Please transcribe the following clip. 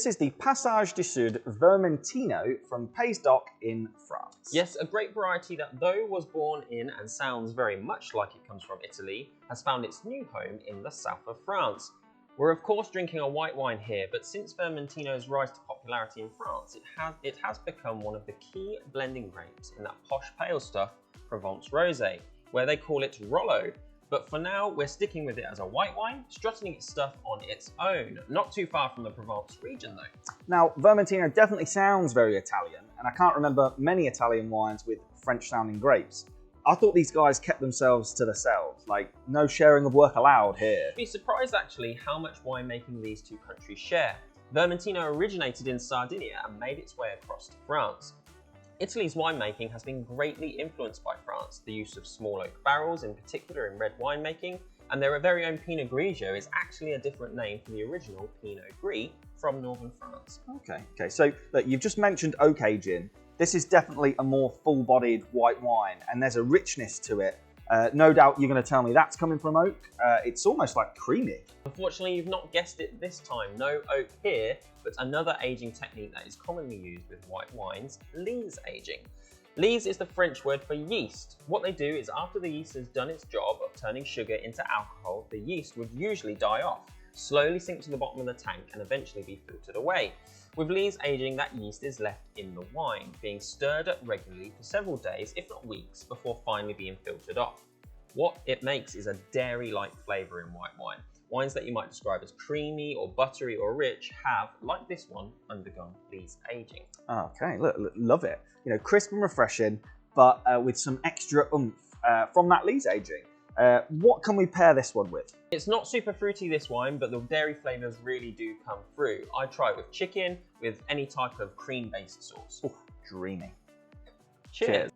This is the Passage du Sud Vermentino from Pays d'Oc in France. Yes, a great variety that, though was born in and sounds very much like it comes from Italy, has found its new home in the south of France. We're of course drinking a white wine here, but since Vermentino's rise to popularity in France, it has become one of the key blending grapes in that posh pale stuff, Provence Rosé, where they call it Rollo. But for now, we're sticking with it as a white wine, strutting its stuff on its own. Not too far from the Provence region though. Now, Vermentino definitely sounds very Italian, and I can't remember many Italian wines with French-sounding grapes. I thought these guys kept themselves to themselves, like no sharing of work allowed here. You'd be surprised actually how much winemaking these two countries share. Vermentino originated in Sardinia and made its way across to France. Italy's winemaking has been greatly influenced by France, the use of small oak barrels in particular in red winemaking, and their very own Pinot Grigio is actually a different name from the original Pinot Gris from northern France. Okay, so look, you've just mentioned oak aging. This is definitely a more full-bodied white wine, and there's a richness to it. No doubt you're going to tell me that's coming from oak. It's almost like creamy. Unfortunately, you've not guessed it this time. No oak here, but another aging technique that is commonly used with white wines, lees aging. Lees is the French word for yeast. What they do is after the yeast has done its job of turning sugar into alcohol, the yeast would usually die off, slowly sink to the bottom of the tank and eventually be filtered away. With lees aging, that yeast is left in the wine, being stirred up regularly for several days, if not weeks, before finally being filtered off. What it makes is a dairy-like flavour in white wine. Wines that you might describe as creamy or buttery or rich have, like this one, undergone lees aging. Okay, look, love it. You know, crisp and refreshing, but with some extra oomph from that lees aging. What can we pair this one with? It's not super fruity, this wine, but the dairy flavours really do come through. I try it with chicken, with any type of cream-based sauce. Ooh, dreamy. Cheers.